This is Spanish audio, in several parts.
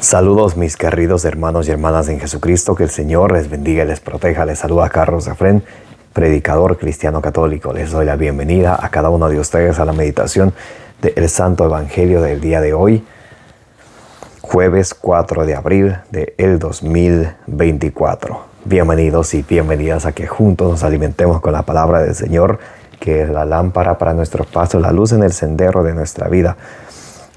Saludos mis queridos hermanos y hermanas en Jesucristo, que el Señor les bendiga y les proteja. Les saluda Carlos Efrén, predicador cristiano católico. Les doy la bienvenida a cada uno de ustedes a la meditación del Santo Evangelio del día de hoy, jueves 4 de abril del 2024. Bienvenidos y bienvenidas a que juntos nos alimentemos con la palabra del Señor, que es la lámpara para nuestros pasos, la luz en el sendero de nuestra vida.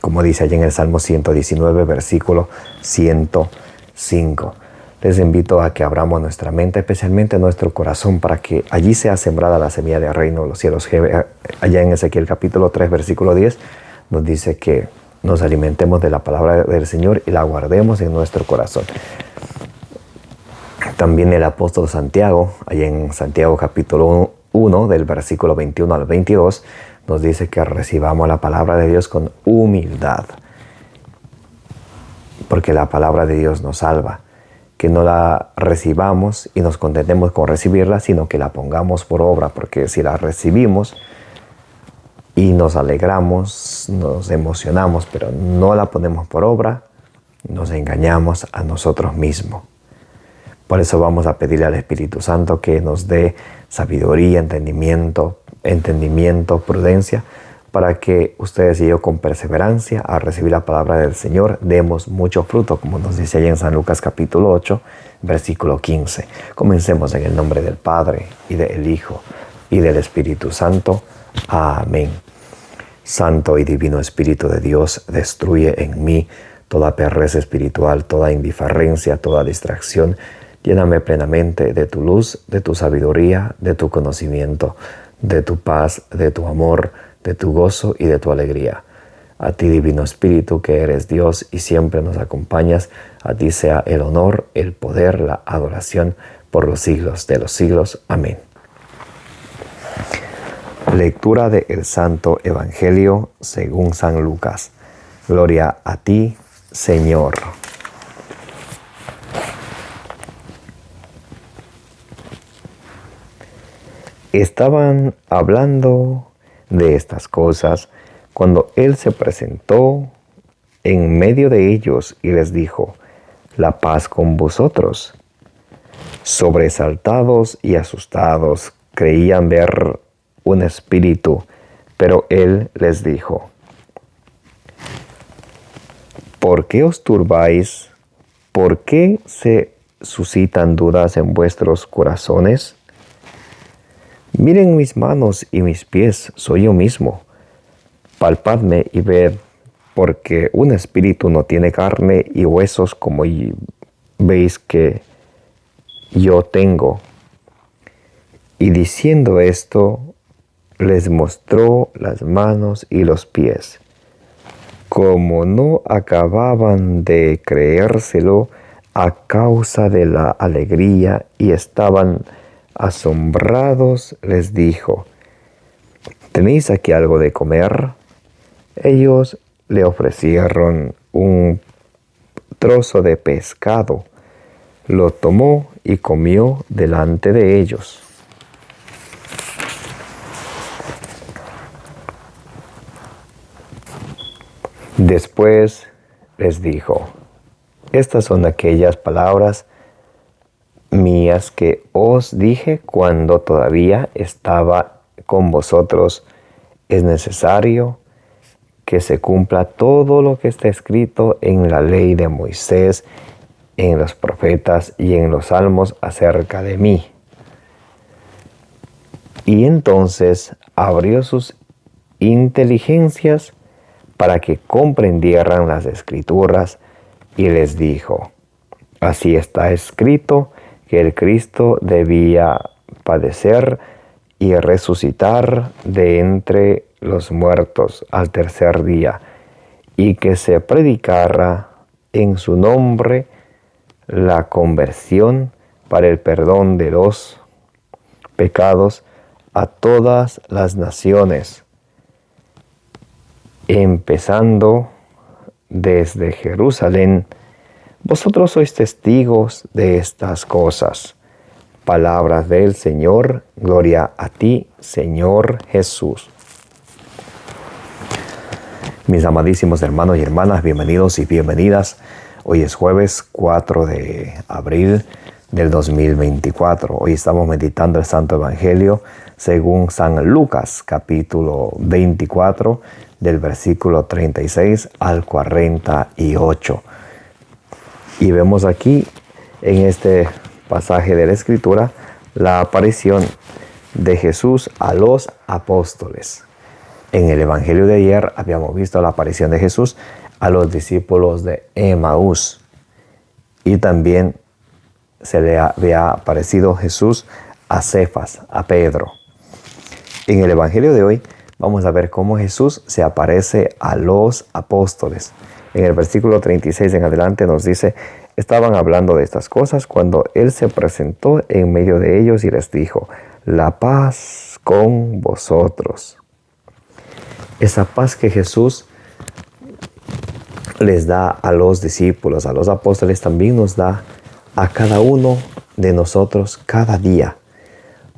Como dice allí en el Salmo 119, versículo 105. Les invito a que abramos nuestra mente, especialmente nuestro corazón, para que allí sea sembrada la semilla del reino de los cielos. Allá en Ezequiel capítulo 3, versículo 10, nos dice que nos alimentemos de la palabra del Señor y la guardemos en nuestro corazón. También el apóstol Santiago, allá en Santiago capítulo 1, del versículo 21 al 22, nos dice que recibamos la palabra de Dios con humildad, porque la palabra de Dios nos salva. Que no la recibamos y nos contentemos con recibirla, sino que la pongamos por obra, porque si la recibimos y nos alegramos, nos emocionamos, pero no la ponemos por obra, nos engañamos a nosotros mismos. Por eso vamos a pedirle al Espíritu Santo que nos dé sabiduría, entendimiento, prudencia, para que ustedes y yo con perseverancia al recibir la palabra del Señor demos mucho fruto, como nos dice ahí en San Lucas capítulo 8, versículo 15. Comencemos en el nombre del Padre, y del Hijo, y del Espíritu Santo. Amén. Santo y divino Espíritu de Dios, destruye en mí toda pereza espiritual, toda indiferencia, toda distracción. Lléname plenamente de tu luz, de tu sabiduría, de tu conocimiento, de tu paz, de tu amor, de tu gozo y de tu alegría. A ti, divino Espíritu, que eres Dios y siempre nos acompañas, a ti sea el honor, el poder, la adoración por los siglos de los siglos. Amén. Lectura del Santo Evangelio según San Lucas. Gloria a ti, Señor. Estaban hablando de estas cosas cuando Él se presentó en medio de ellos y les dijo: la paz con vosotros. Sobresaltados y asustados, creían ver un espíritu, pero Él les dijo: ¿por qué os turbáis? ¿Por qué se suscitan dudas en vuestros corazones? Miren mis manos y mis pies, soy yo mismo. Palpadme y ved, porque un espíritu no tiene carne y huesos como veis que yo tengo. Y diciendo esto, les mostró las manos y los pies. Como no acababan de creérselo a causa de la alegría y estaban asombrados, les dijo: ¿tenéis aquí algo de comer? Ellos le ofrecieron un trozo de pescado. Lo tomó y comió delante de ellos. Después les dijo: estas son aquellas palabras mías que os dije cuando todavía estaba con vosotros. Es necesario que se cumpla todo lo que está escrito en la ley de Moisés, en los profetas y en los salmos acerca de mí. Y entonces abrió sus inteligencias para que comprendieran las escrituras y les dijo: así está escrito que el Cristo debía padecer y resucitar de entre los muertos al tercer día, y que se predicara en su nombre la conversión para el perdón de los pecados a todas las naciones, empezando desde Jerusalén. Vosotros sois testigos de estas cosas. Palabras del Señor. Gloria a ti, Señor Jesús. Mis amadísimos hermanos y hermanas, bienvenidos y bienvenidas Hoy es jueves 4 de abril del 2024. Hoy estamos meditando el Santo Evangelio según San Lucas, capítulo 24, del versículo 36 al 48. Y vemos aquí, en este pasaje de la Escritura, la aparición de Jesús a los apóstoles. En el Evangelio de ayer habíamos visto la aparición de Jesús a los discípulos de Emaús. Y también se le había aparecido Jesús a Cefas, a Pedro. En el Evangelio de hoy vamos a ver cómo Jesús se aparece a los apóstoles. En el versículo 36 en adelante nos dice: estaban hablando de estas cosas cuando Él se presentó en medio de ellos y les dijo: la paz con vosotros. Esa paz que Jesús les da a los discípulos, a los apóstoles, también nos da a cada uno de nosotros cada día.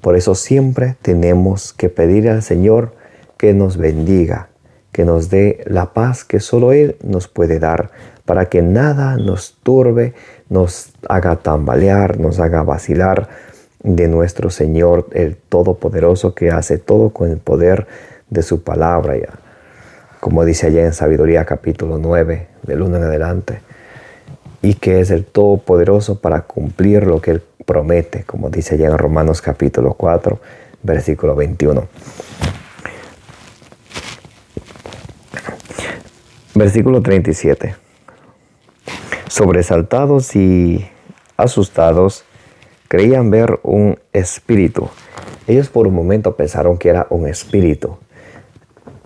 Por eso siempre tenemos que pedir al Señor que nos bendiga, que nos dé la paz que solo Él nos puede dar, para que nada nos turbe, nos haga tambalear, nos haga vacilar de nuestro Señor, el Todopoderoso, que hace todo con el poder de su palabra. Ya, como dice allá en Sabiduría capítulo 9, del 1 en adelante, y que es el Todopoderoso para cumplir lo que Él promete, como dice allá en Romanos capítulo 4, versículo 21. Versículo 37. Sobresaltados y asustados, creían ver un espíritu. Ellos por un momento pensaron que era un espíritu.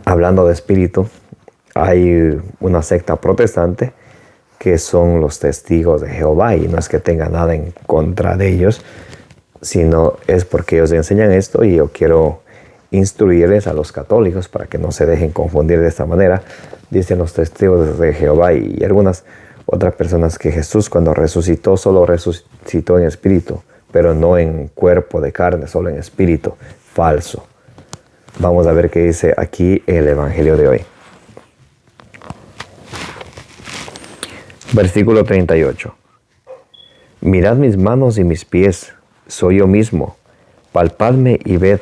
Hablando de espíritu, hay una secta protestante que son los testigos de Jehová, y no es que tenga nada en contra de ellos, sino es porque ellos enseñan esto, y yo quiero instruirles a los católicos para que no se dejen confundir de esta manera. Dicen los testigos de Jehová y algunas otras personas que Jesús, cuando resucitó, solo resucitó en espíritu, pero no en cuerpo de carne, solo en espíritu. Falso. Vamos a ver qué dice aquí el Evangelio de hoy. Versículo 38. Mirad mis manos y mis pies, soy yo mismo. Palpadme y ved,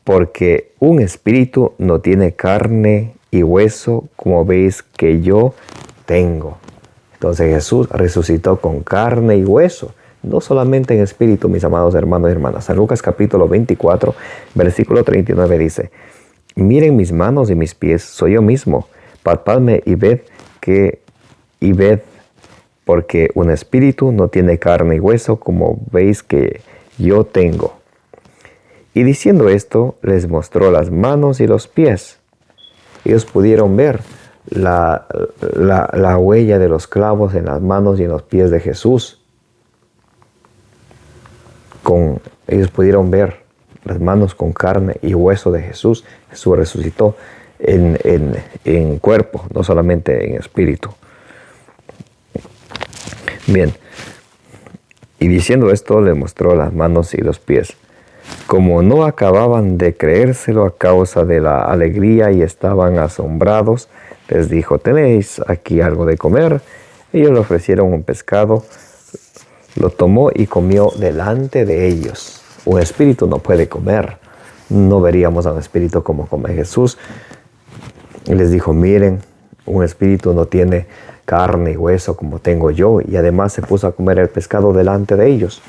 porque un espíritu no tiene carne y hueso, como veis que yo tengo. Entonces Jesús resucitó con carne y hueso, no solamente en espíritu, mis amados hermanos y hermanas. San Lucas capítulo 24, versículo 39 dice: miren mis manos y mis pies, soy yo mismo. Palpadme y ved, porque un espíritu no tiene carne y hueso, como veis que yo tengo. Y diciendo esto, les mostró las manos y los pies. Ellos pudieron ver la huella de los clavos en las manos y en los pies de Jesús. Ellos pudieron ver las manos con carne y hueso de Jesús. Jesús resucitó en cuerpo, no solamente en espíritu. Bien, y diciendo esto, le mostró las manos y los pies. Como no acababan de creérselo a causa de la alegría y estaban asombrados, les dijo: ¿tenéis aquí algo de comer? Ellos le ofrecieron un pescado, lo tomó y comió delante de ellos. Un espíritu no puede comer. No veríamos a un espíritu como come Jesús. Y les dijo: miren, un espíritu no tiene carne y hueso como tengo yo. Y además se puso a comer el pescado delante de ellos.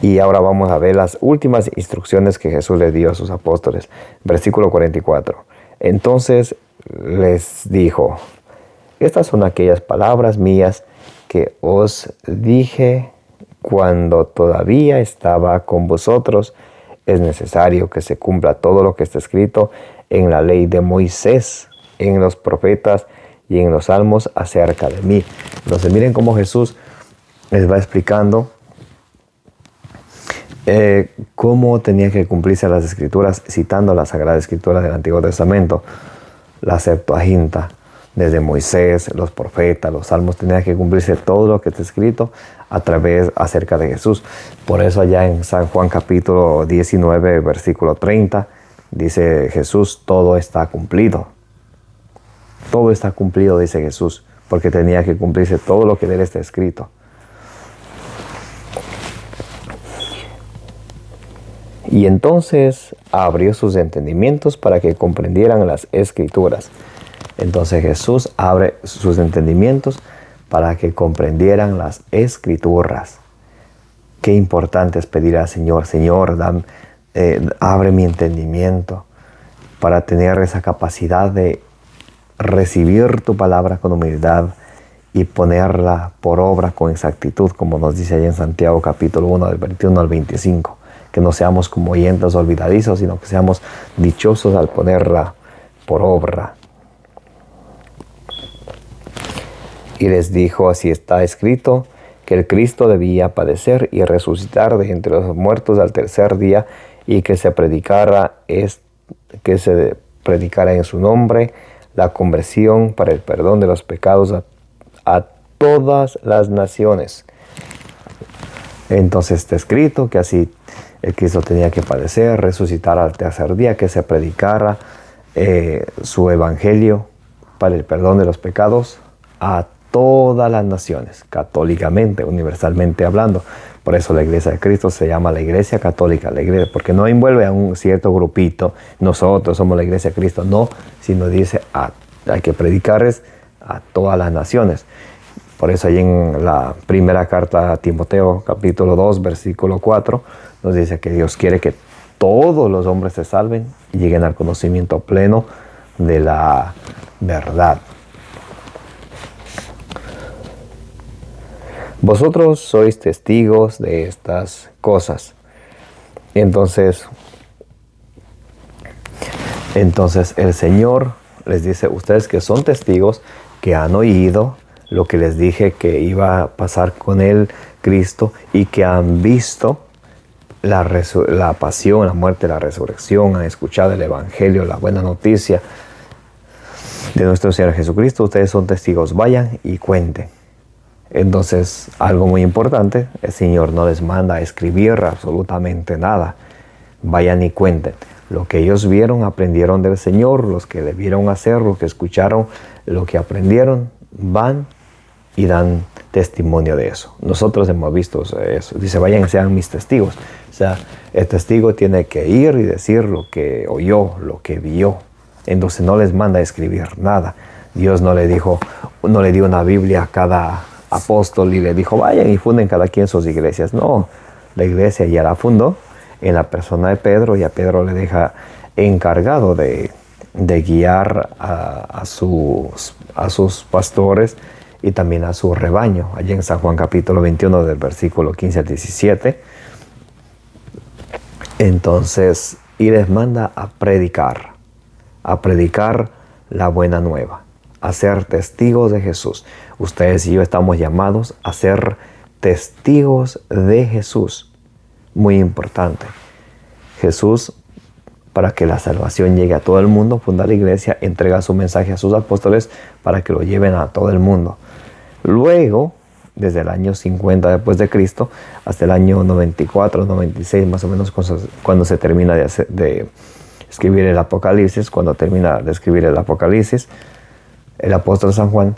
Y ahora vamos a ver las últimas instrucciones que Jesús le dio a sus apóstoles. Versículo 44. Entonces les dijo: estas son aquellas palabras mías que os dije cuando todavía estaba con vosotros. Es necesario que se cumpla todo lo que está escrito en la ley de Moisés, en los profetas y en los salmos acerca de mí. Entonces miren cómo Jesús les va explicando cómo tenía que cumplirse las escrituras, citando la Sagrada Escritura del Antiguo Testamento, la Septuaginta, desde Moisés, los profetas, los salmos. Tenía que cumplirse todo lo que está escrito acerca de Jesús. Por eso allá en San Juan capítulo 19, versículo 30, dice Jesús: todo está cumplido. Todo está cumplido, dice Jesús. porque tenía que cumplirse todo lo que de él está escrito. Y entonces abrió sus entendimientos para que comprendieran las Escrituras. Entonces Jesús abre sus entendimientos para que comprendieran las Escrituras. Qué importante es pedir al Señor, Señor, abre mi entendimiento para tener esa capacidad de recibir tu palabra con humildad y ponerla por obra con exactitud, como nos dice ahí en Santiago capítulo 1, del 21 al 25. Que no seamos como oyentes olvidadizos, sino que seamos dichosos al ponerla por obra. Y les dijo, así está escrito, que el Cristo debía padecer y resucitar de entre los muertos al tercer día, y que se predicara en su nombre la conversión para el perdón de los pecados a todas las naciones. Entonces está escrito que así el Cristo tenía que padecer, resucitar al tercer día, que se predicara su evangelio para el perdón de los pecados a todas las naciones, católicamente, universalmente hablando. Por eso la Iglesia de Cristo se llama la Iglesia Católica, la iglesia, porque no envuelve a un cierto grupito, nosotros somos la Iglesia de Cristo, no, sino dice hay que predicarles a todas las naciones. Por eso ahí en la primera carta a Timoteo, capítulo 2, versículo 4, nos dice que Dios quiere que todos los hombres se salven y lleguen al conocimiento pleno de la verdad. Vosotros sois testigos de estas cosas. Entonces el Señor les dice, ustedes que son testigos, que han oído lo que les dije que iba a pasar con el Cristo y que han visto la pasión, la muerte, la resurrección, han escuchado el Evangelio, la buena noticia de nuestro Señor Jesucristo. Ustedes son testigos, vayan y cuenten. Entonces, algo muy importante, el Señor no les manda a escribir absolutamente nada. Vayan y cuenten. Lo que ellos vieron, aprendieron del Señor, los que debieron hacer, los que escucharon, lo que aprendieron, van y dan testimonio de eso. Nosotros hemos visto eso. Dice, vayan y sean mis testigos. O sea, el testigo tiene que ir y decir lo que oyó, lo que vio. Entonces no les manda a escribir nada. Dios no le dio una Biblia a cada apóstol y le dijo, vayan y funden cada quien sus iglesias. No, la iglesia ya la fundó en la persona de Pedro, y a Pedro le deja encargado de guiar a sus pastores y también a su rebaño. Allí en San Juan capítulo 21 del versículo 15 al 17. Entonces, y les manda a predicar la buena nueva, a ser testigos de Jesús. Ustedes y yo estamos llamados a ser testigos de Jesús. Muy importante. Jesús, para que la salvación llegue a todo el mundo, funda la iglesia, entrega su mensaje a sus apóstoles para que lo lleven a todo el mundo. Luego, desde el año 50 después de Cristo hasta el año 94, 96, más o menos, cuando se termina de escribir el Apocalipsis, cuando termina de escribir el Apocalipsis, el apóstol San Juan,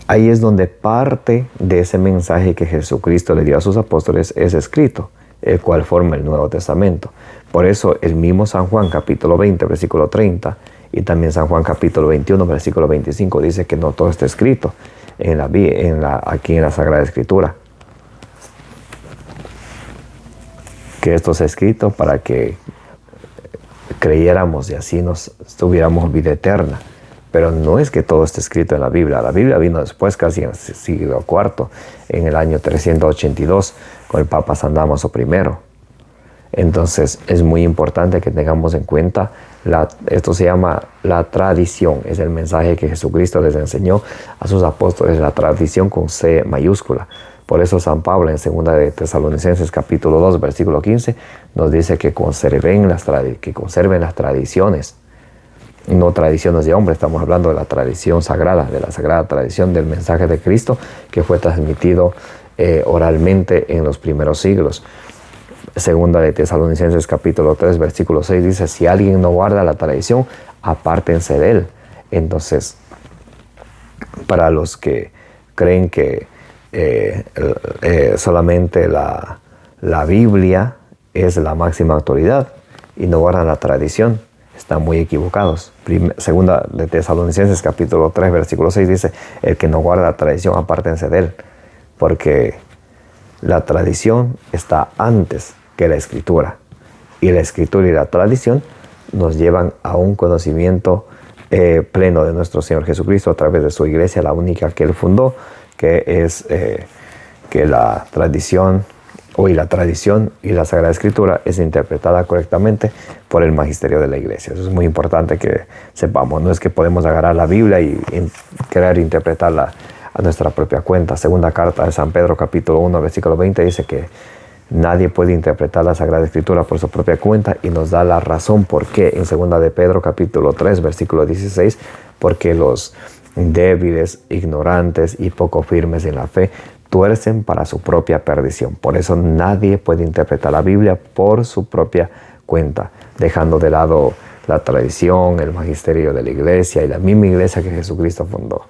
ahí es donde parte de ese mensaje que Jesucristo le dio a sus apóstoles es escrito, el cual forma el Nuevo Testamento. Por eso el mismo San Juan capítulo 20, versículo 30, y también San Juan capítulo 21, versículo 25, dice que no todo está escrito aquí en la Sagrada Escritura. Que esto sea escrito para que creyéramos y así nos tuviéramos vida eterna. Pero no es que todo esté escrito en la Biblia. La Biblia vino después, casi en el siglo IV, en el año 382, con el Papa San Dámaso I. Entonces es muy importante que tengamos en cuenta, esto se llama la tradición, es el mensaje que Jesucristo les enseñó a sus apóstoles, la tradición con C mayúscula. Por eso San Pablo en 2 de Tesalonicenses capítulo 2, versículo 15, nos dice que conserven las tradiciones. No tradiciones de hombre, estamos hablando de la tradición sagrada, de la sagrada tradición del mensaje de Cristo que fue transmitido oralmente en los primeros siglos. Segunda de Tesalonicenses capítulo 3, versículo 6 dice, si alguien no guarda la tradición, apártense de él. Entonces, para los que creen que solamente la Biblia es la máxima autoridad y no guardan la tradición, están muy equivocados. Segunda de Tesalonicenses capítulo 3 versículo 6 dice: el que no guarda la tradición, apártense de él, porque la tradición está antes que la escritura, y la escritura y la tradición nos llevan a un conocimiento pleno de nuestro Señor Jesucristo a través de su iglesia, la única que Él fundó, que es que la tradición y la Sagrada Escritura es interpretada correctamente por el magisterio de la iglesia. Eso es muy importante que sepamos. No es que podemos agarrar la Biblia y querer interpretarla a nuestra propia cuenta. Segunda carta de San Pedro capítulo 1 versículo 20 dice que nadie puede interpretar la Sagrada Escritura por su propia cuenta, y nos da la razón por qué en segunda de Pedro capítulo 3 versículo 16, porque los débiles, ignorantes y poco firmes en la fe tuercen para su propia perdición. Por eso nadie puede interpretar la Biblia por su propia cuenta, dejando de lado la tradición, el magisterio de la iglesia y la misma iglesia que Jesucristo fundó.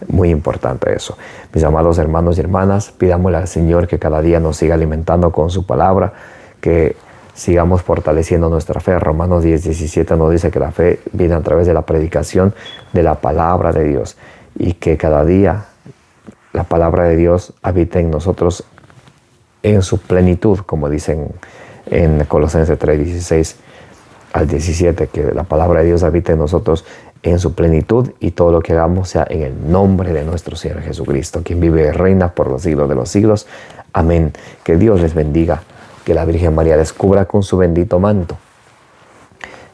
Muy importante eso. Mis amados hermanos y hermanas, pidámosle al Señor que cada día nos siga alimentando con su palabra, que sigamos fortaleciendo nuestra fe. Romanos 10:17 nos dice que la fe viene a través de la predicación de la palabra de Dios, y que cada día la palabra de Dios habita en nosotros en su plenitud, como dicen en Colosenses 3:16 al 17, que la palabra de Dios habita en nosotros en su plenitud, y todo lo que hagamos sea en el nombre de nuestro Señor Jesucristo, quien vive y reina por los siglos de los siglos. Amén. Que Dios les bendiga, que la Virgen María les cubra con su bendito manto,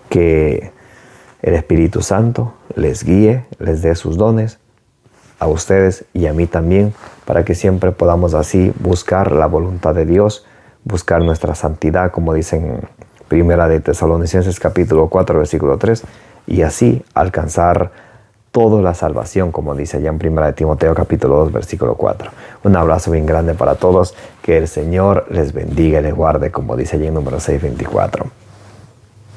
que el Espíritu Santo les guíe, les dé sus dones a ustedes y a mí también, para que siempre podamos así buscar la voluntad de Dios, buscar nuestra santidad, como dicen Primera de Tesalonicenses capítulo 4 versículo 3, y así alcanzar toda la salvación, como dice allá en Primera de Timoteo capítulo 2 versículo 4. Un abrazo bien grande para todos, que el Señor les bendiga y les guarde, como dice allá en Números 6:24.